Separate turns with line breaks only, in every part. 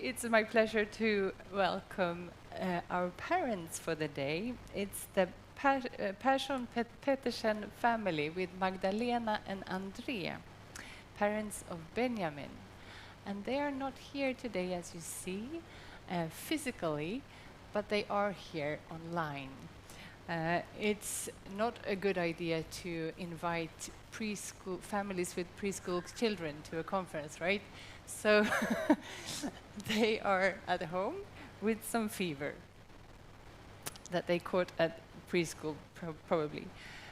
It's my pleasure to welcome our parents for the day. It's the Persson-Pettersen family with Magdalena and André, parents of Benjamin. And they are not here today, as you see, physically, but they are here online. It's not a good idea to invite preschool families with preschool children to a conference, right? So they are at home with some fever that they caught at preschool, probably.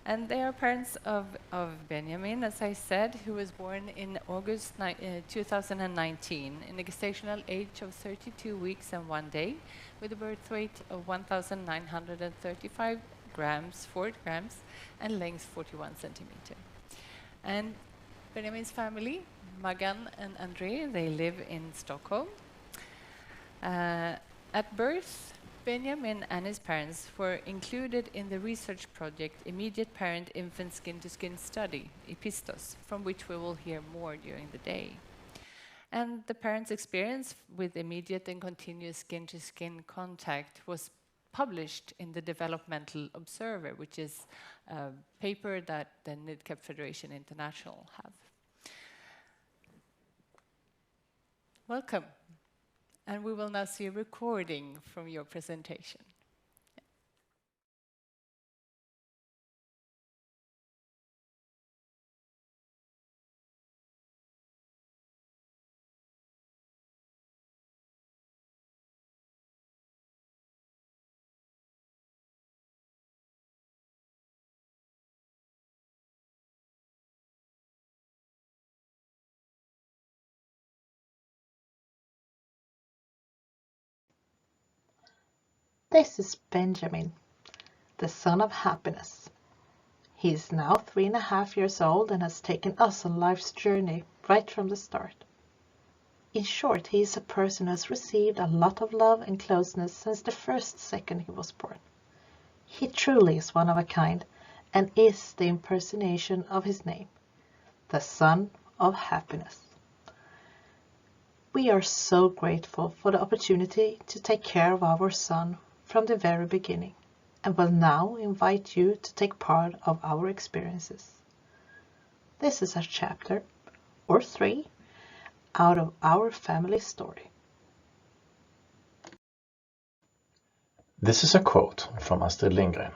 And they are parents of Benjamin, as I said, who was born in August 2019 in a gestational age of 32 weeks and 1 day, with a birth weight of 1,935 grams, 4 grams, and length 41 centimeter. And Benjamin's family, Magan and André, they live in Stockholm. At birth, Benjamin and his parents were included in the research project Immediate Parent-Infant Skin-to-Skin Study, IPISTOS, from which we will hear more during the day. And the parents' experience with immediate and continuous skin-to-skin contact was published in the Developmental Observer, which is a paper that the NIDCAP Federation International have. Welcome. And we will now see a recording from your presentation.
This is Benjamin, the son of happiness. He is now 3.5 years old and has taken us on life's journey right from the start. In short, he is a person who has received a lot of love and closeness since the first second he was born. He truly is one of a kind and is the impersonation of his name, the son of happiness. We are so grateful for the opportunity to take care of our son from the very beginning, and will now invite you to take part of our experiences. This is a chapter, or 3, out of our family story.
This is a quote from Astrid Lindgren,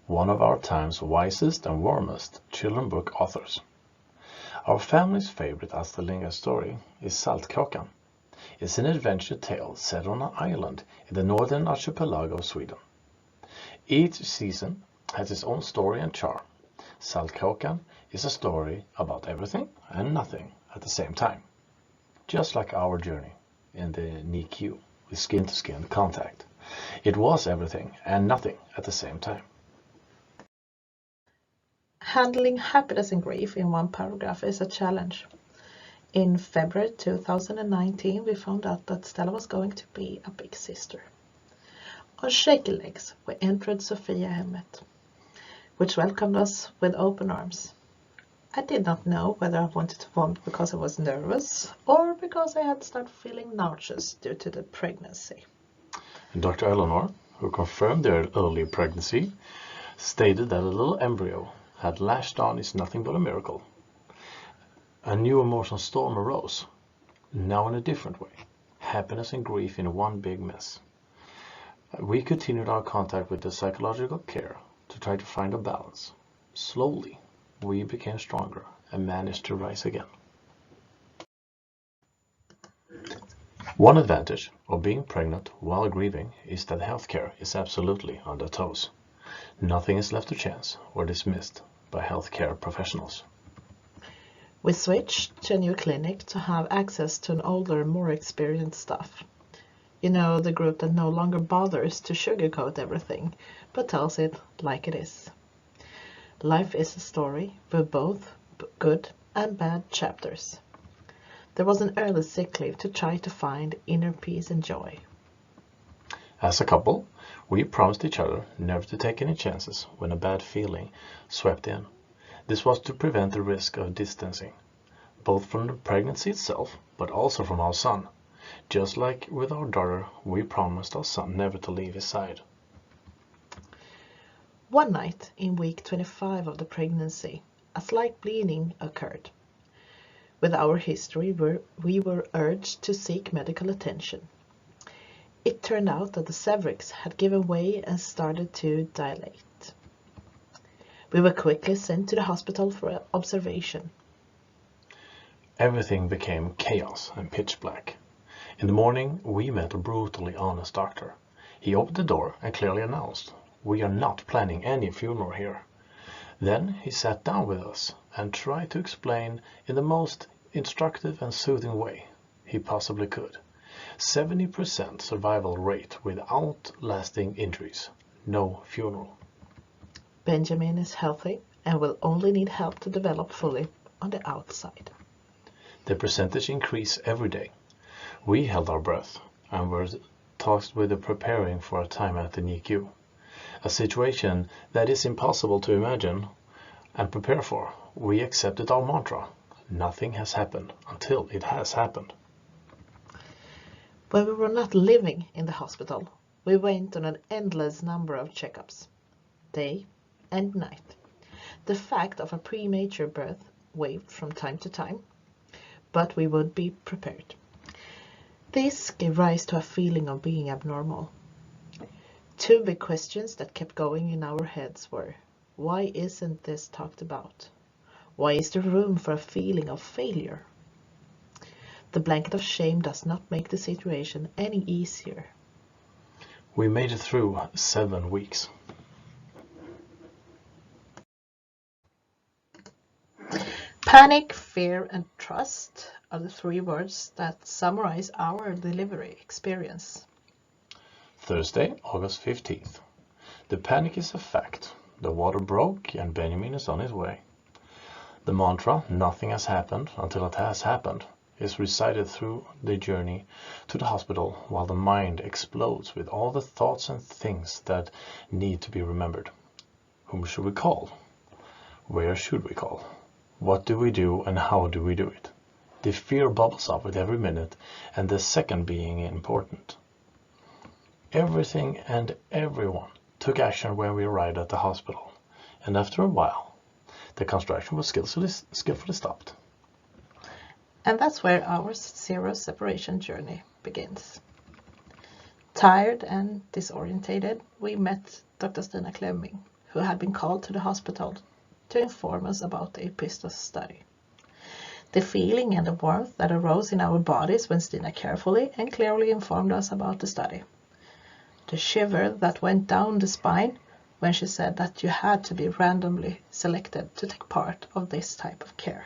one of our time's wisest and warmest children's book authors. Our family's favorite Astrid Lindgren story is Saltkråkan. It's an adventure tale set on an island in the northern archipelago of Sweden. Each season has its own story and charm. Saltkråkan is a story about everything and nothing at the same time. Just like our journey in the NICU with skin-to-skin contact. It was everything and nothing at the same time.
Handling happiness and grief in one paragraph is a challenge. In February 2019, we found out that Stella was going to be a big sister. On shaky legs, we entered Sofiahemmet, which welcomed us with open arms. I did not know whether I wanted to vomit because I was nervous or because I had started feeling nauseous due to the pregnancy.
Dr. Eleanor, who confirmed their early pregnancy, stated that a little embryo had latched on is nothing but a miracle. A new emotional storm arose, now in a different way, happiness and grief in one big mess. We continued our contact with the psychological care to try to find a balance. Slowly, we became stronger and managed to rise again. One advantage of being pregnant while grieving is that healthcare is absolutely on their toes. Nothing is left to chance or dismissed by healthcare professionals.
We switched to a new clinic to have access to an older, more experienced staff. You know, the group that no longer bothers to sugarcoat everything, but tells it like it is. Life is a story with both good and bad chapters. There was an early sick leave to try to find inner peace and joy.
As a couple, we promised each other never to take any chances when a bad feeling swept in. This was to prevent the risk of distancing, both from the pregnancy itself, but also from our son. Just like with our daughter, we promised our son never to leave his side.
One night in week 25 of the pregnancy, a slight bleeding occurred. With our history, we were urged to seek medical attention. It turned out that the cervix had given way and started to dilate. We were quickly sent to the hospital for observation.
Everything became chaos and pitch black. In the morning, we met a brutally honest doctor. He opened the door and clearly announced, "We are not planning any funeral here." Then he sat down with us and tried to explain in the most instructive and soothing way he possibly could. 70% survival rate without lasting injuries. No funeral.
Benjamin is healthy and will only need help to develop fully on the outside.
The percentage increased every day. We held our breath and were tasked with preparing for a time at the NICU. A situation that is impossible to imagine and prepare for. We accepted our mantra. Nothing has happened until it has happened.
When we were not living in the hospital, we went on an endless number of checkups, day and night. The fact of a premature birth waved from time to time, but we would be prepared. This gave rise to a feeling of being abnormal. Two big questions that kept going in our heads were, why isn't this talked about? Why is there room for a feeling of failure? The blanket of shame does not make the situation any easier.
We made it through 7 weeks.
Panic, fear, and trust are the three words that summarize our delivery experience.
Thursday, August 15th. The panic is a fact. The water broke and Benjamin is on his way. The mantra, "Nothing has happened until it has happened," is recited through the journey to the hospital while the mind explodes with all the thoughts and things that need to be remembered. Whom should we call? Where should we call? What do we do and how do we do it? The fear bubbles up with every minute and the second being important. Everything and everyone took action when we arrived at the hospital, and after a while, the construction was skillfully stopped.
And that's where our zero separation journey begins. Tired and disorientated, we met Dr. Stina Klemming, who had been called to the hospital to inform us about the Epistos study. The feeling and the warmth that arose in our bodies when Stina carefully and clearly informed us about the study. The shiver that went down the spine when she said that you had to be randomly selected to take part of this type of care.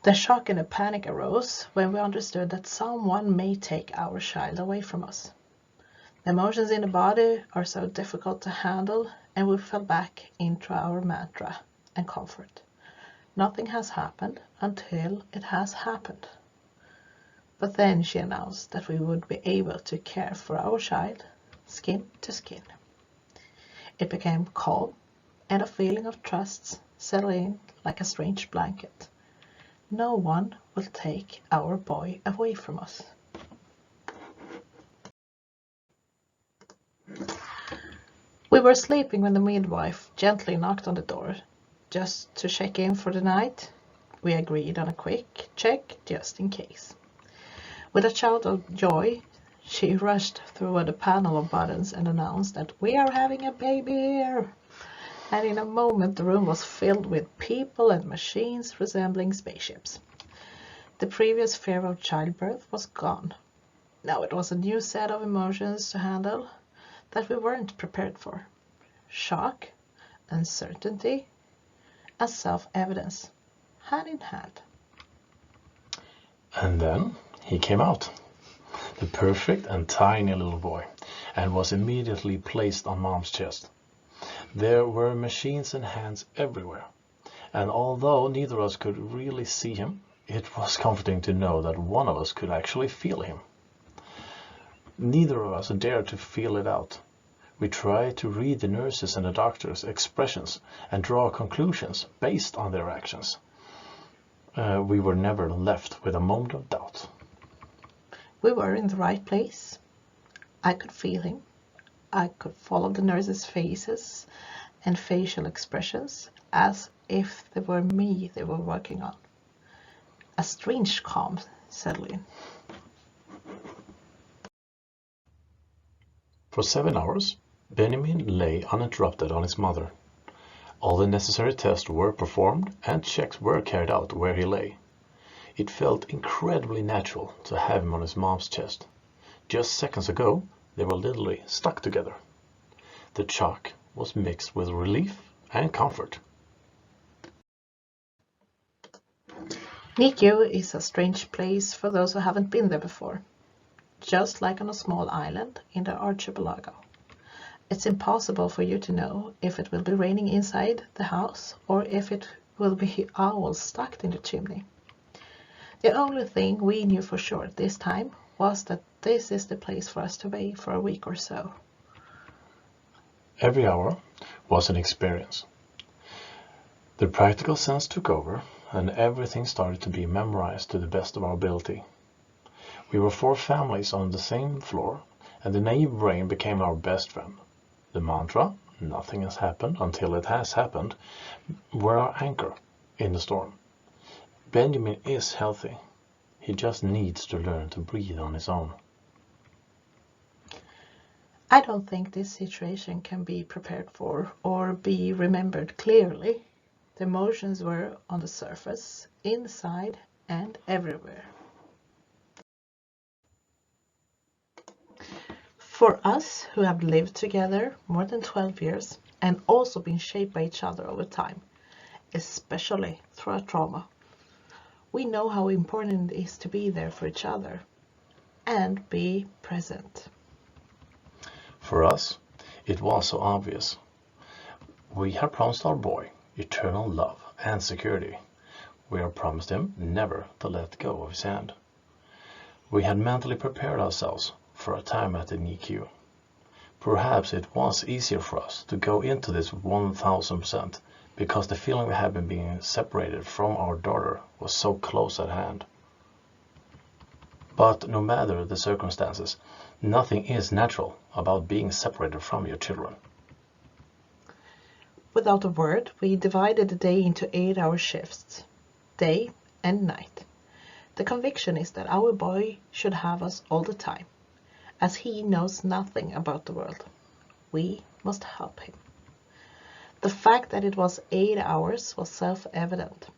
The shock and the panic arose when we understood that someone may take our child away from us. The emotions in the body are so difficult to handle, and we fell back into our mantra and comfort. Nothing has happened until it has happened. But then she announced that we would be able to care for our child, skin to skin. It became calm, and a feeling of trust settled in like a strange blanket. No one will take our boy away from us. We were sleeping when the midwife gently knocked on the door, just to check in for the night. We agreed on a quick check just in case. With a shout of joy, she rushed through the panel of buttons and announced that we are having a baby here. And in a moment the room was filled with people and machines resembling spaceships. The previous fear of childbirth was gone. Now it was a new set of emotions to handle that we weren't prepared for. Shock, uncertainty, and self-evidence, hand in hand.
And then he came out, the perfect and tiny little boy, and was immediately placed on Mom's chest. There were machines and hands everywhere, and although neither of us could really see him, it was comforting to know that one of us could actually feel him. Neither of us dared to feel it out. We tried to read the nurses and the doctors' expressions and draw conclusions based on their actions. We were never left with a moment of doubt.
We were in the right place. I could feel him. I could follow the nurses' faces and facial expressions as if they were me they were working on. A strange calm settled in.
For 7 hours, Benjamin lay uninterrupted on his mother. All the necessary tests were performed and checks were carried out where he lay. It felt incredibly natural to have him on his mom's chest. Just seconds ago, they were literally stuck together. The shock was mixed with relief and comfort.
NICU is a strange place for those who haven't been there before. Just like on a small island in the archipelago. It's impossible for you to know if it will be raining inside the house or if it will be owls stuck in the chimney. The only thing we knew for sure this time was that this is the place for us to be for a week or so.
Every hour was an experience. The practical sense took over, and everything started to be memorized to the best of our ability. We were 4 families on the same floor, and the naive brain became our best friend. The mantra, "Nothing has happened until it has happened," were our anchor in the storm. Benjamin is healthy. He just needs to learn to breathe on his own.
I don't think this situation can be prepared for or be remembered clearly. The emotions were on the surface, inside and everywhere. For us who have lived together more than 12 years and also been shaped by each other over time, especially through a trauma, we know how important it is to be there for each other and be present.
For us, it was so obvious. We had promised our boy eternal love and security. We had promised him never to let go of his hand. We had mentally prepared ourselves for a time at the NICU. Perhaps it was easier for us to go into this 1000% because the feeling we had been being separated from our daughter was so close at hand. But no matter the circumstances, nothing is natural about being separated from your children.
Without a word, we divided the day into 8-hour shifts, day and night. The conviction is that our boy should have us all the time, as he knows nothing about the world. We must help him. The fact that it was 8 hours was self-evident,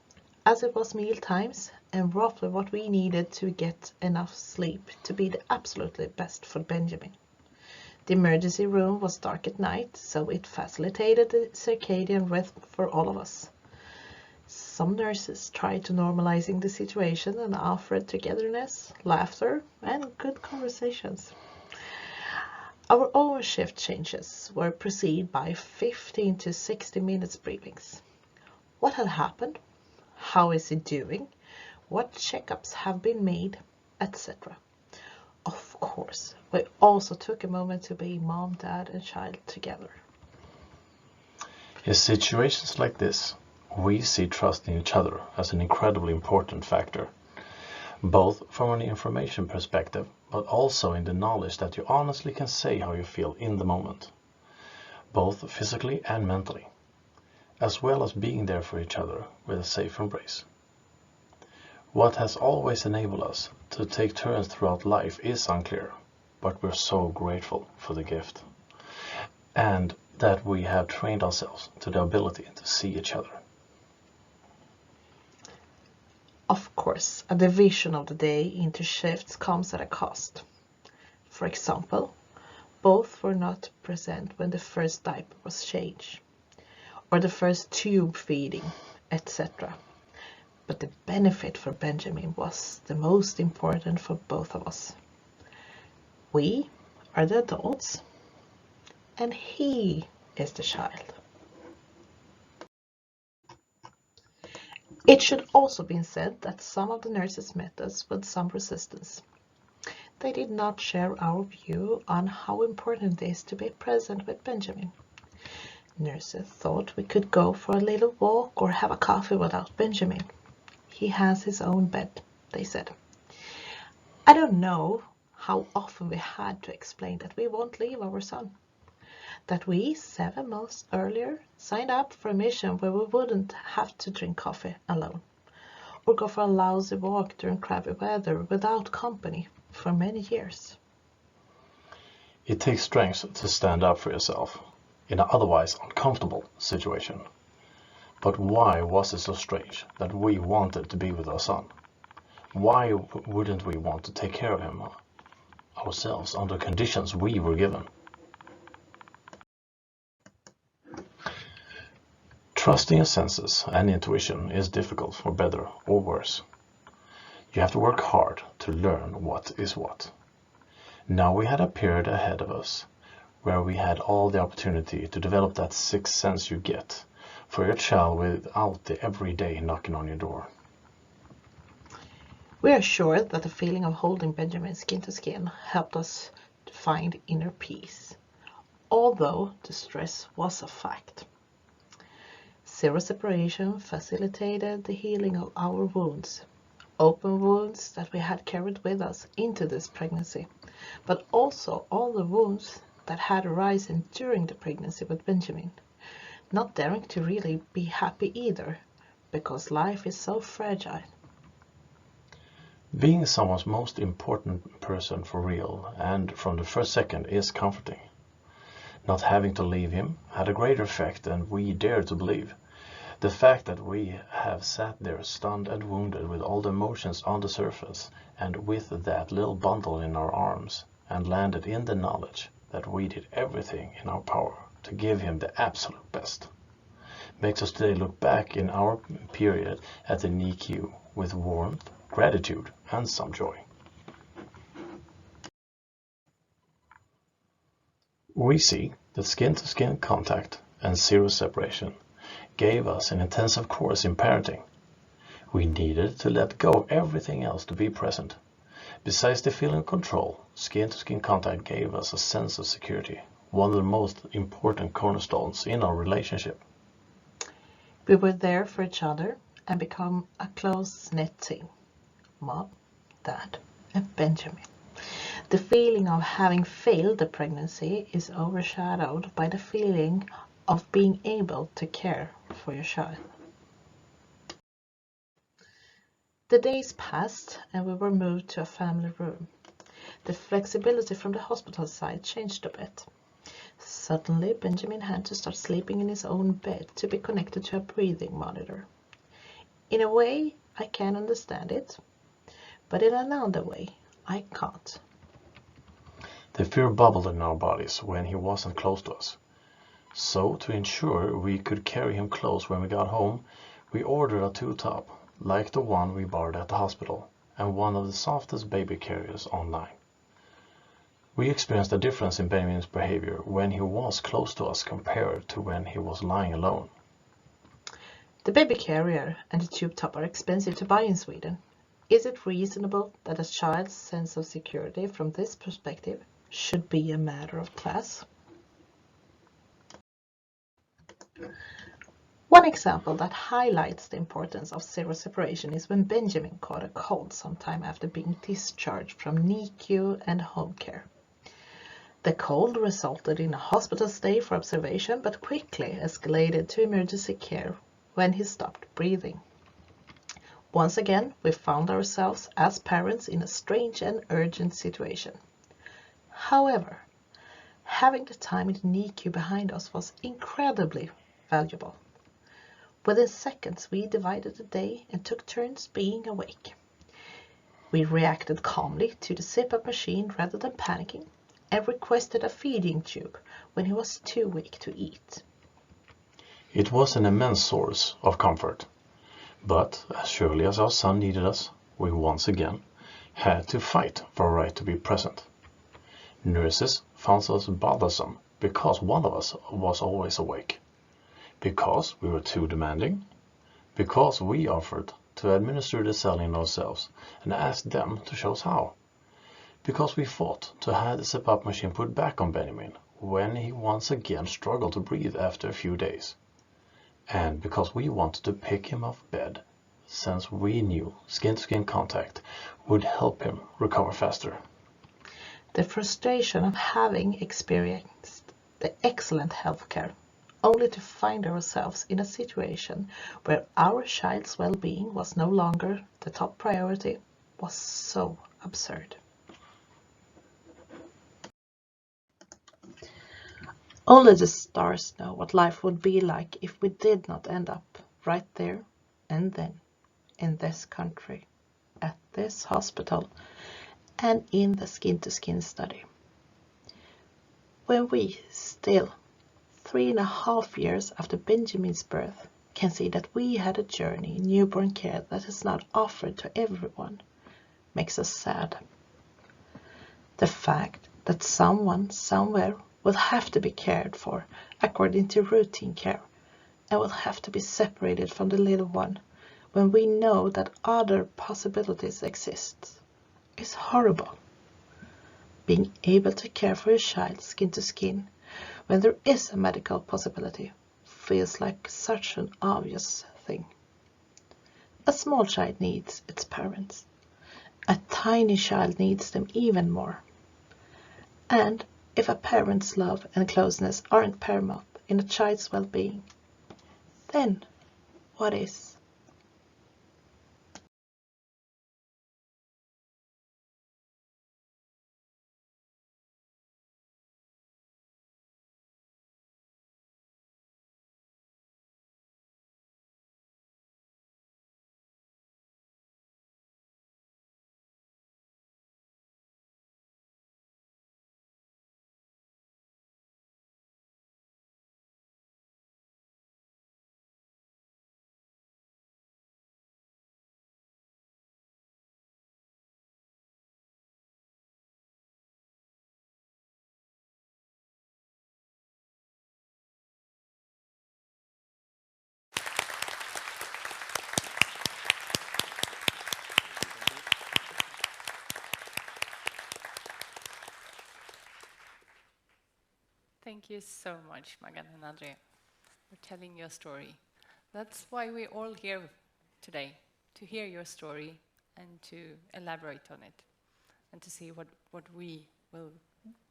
as it was meal times and roughly what we needed to get enough sleep to be the absolutely best for Benjamin. The emergency room was dark at night, so it facilitated the circadian rhythm for all of us. Some nurses tried to normalizing the situation and offered togetherness, laughter, and good conversations. Our own shift changes were preceded by 15 to 60 minutes briefings. What had happened? How is he doing? What checkups have been made? Etc. Of course, we also took a moment to be mom, dad, and child together.
In situations like this, we see trust in each other as an incredibly important factor, both from an information perspective, but also in the knowledge that you honestly can say how you feel in the moment, both physically and mentally, as well as being there for each other with a safe embrace. What has always enabled us to take turns throughout life is unclear, but we're so grateful for the gift, and that we have trained ourselves to the ability to see each other.
Of course, a division of the day into shifts comes at a cost. For example, both were not present when the first diaper was changed, or the first tube feeding, etc. But the benefit for Benjamin was the most important for both of us. We are the adults, and he is the child. It should also be said that some of the nurses met us with some resistance. They did not share our view on how important it is to be present with Benjamin. Nurses thought we could go for a little walk or have a coffee without Benjamin. He has his own bed, they said. I don't know how often we had to explain that we won't leave our son. That we, 7 months earlier, signed up for a mission where we wouldn't have to drink coffee alone, or go for a lousy walk during crappy weather without company for many years.
It takes strength to stand up for yourself in an otherwise uncomfortable situation. But why was it so strange that we wanted to be with our son? Why wouldn't we want to take care of him ourselves under conditions we were given? Trusting your senses and intuition is difficult for better or worse. You have to work hard to learn what is what. Now we had a period ahead of us where we had all the opportunity to develop that sixth sense you get for your child without the everyday knocking on your door.
We are sure that the feeling of holding Benjamin skin to skin helped us to find inner peace, although the stress was a fact. Zero separation facilitated the healing of our wounds, open wounds that we had carried with us into this pregnancy, but also all the wounds that had arisen during the pregnancy with Benjamin, not daring to really be happy either, because life is so fragile.
Being someone's most important person for real and from the first second is comforting. Not having to leave him had a greater effect than we dared to believe. The fact that we have sat there stunned and wounded with all the emotions on the surface and with that little bundle in our arms and landed in the knowledge that we did everything in our power to give him the absolute best makes us today look back in our period at the NICU with warmth, gratitude and some joy. We see that skin-to-skin contact and zero separation gave us an intensive course in parenting. We needed to let go of everything else to be present. Besides the feeling of control, skin-to-skin contact gave us a sense of security, one of the most important cornerstones in our relationship.
We were there for each other and become a close-knit team. Mom, Dad, and Benjamin. The feeling of having failed the pregnancy is overshadowed by the feeling of being able to care for your child. The days passed and we were moved to a family room. The flexibility from the hospital side changed a bit. Suddenly, Benjamin had to start sleeping in his own bed to be connected to a breathing monitor. In a way, I can understand it, but in another way, I can't.
The fear bubbled in our bodies when he wasn't close to us. So, to ensure we could carry him close when we got home, we ordered a two-top, like the one we borrowed at the hospital, and one of the softest baby carriers online. We experienced a difference in Benjamin's behavior when he was close to us compared to when he was lying alone.
The baby carrier and the tube top are expensive to buy in Sweden. Is it reasonable that a child's sense of security from this perspective should be a matter of class? One example that highlights the importance of zero separation is when Benjamin caught a cold sometime after being discharged from NICU and home care. The cold resulted in a hospital stay for observation, but quickly escalated to emergency care when he stopped breathing. Once again, we found ourselves as parents in a strange and urgent situation. However, having the time in the NICU behind us was incredibly valuable. Within seconds, we divided the day and took turns being awake. We reacted calmly to the zip-up machine rather than panicking, and requested a feeding tube when he was too weak to eat.
It was an immense source of comfort, but as surely as our son needed us, we once again had to fight for our right to be present. Nurses found us bothersome because one of us was always awake, because we were too demanding, because we offered to administer the saline ourselves and asked them to show us how, because we fought to have the zip-up machine put back on Benjamin when he once again struggled to breathe after a few days, and because we wanted to pick him off bed since we knew skin-to-skin contact would help him recover faster.
The frustration of having experienced the excellent healthcare, only to find ourselves in a situation where our child's well-being was no longer the top priority, was so absurd. Only the stars know what life would be like if we did not end up right there and then, in this country, at this hospital, and in the skin-to-skin study. When we still, 3.5 years after Benjamin's birth, can see that we had a journey in newborn care that is not offered to everyone, makes us sad. The fact that someone somewhere will have to be cared for according to routine care and will have to be separated from the little one when we know that other possibilities exist is horrible. Being able to care for your child skin to skin when there is a medical possibility feels like such an obvious thing. A small child needs its parents. A tiny child needs them even more. And if a parent's love and closeness aren't paramount in a child's well-being, then what is?
Thank you so much, Magdalena and André, for telling your story. That's why we're all here today, to hear your story and to elaborate on it, and to see what we will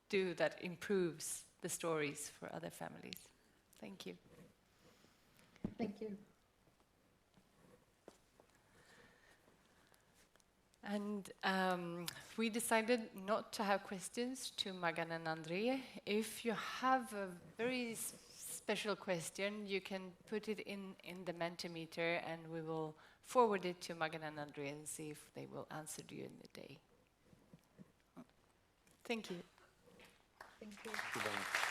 do that improves the stories for other families. Thank you.
Thank you.
And we decided not to have questions to Magan and André. If you have a very special question, you can put it in the Mentimeter and we will forward it to Magan and André and see if they will answer you in the day. Thank you.
Thank you.
Thank you very much.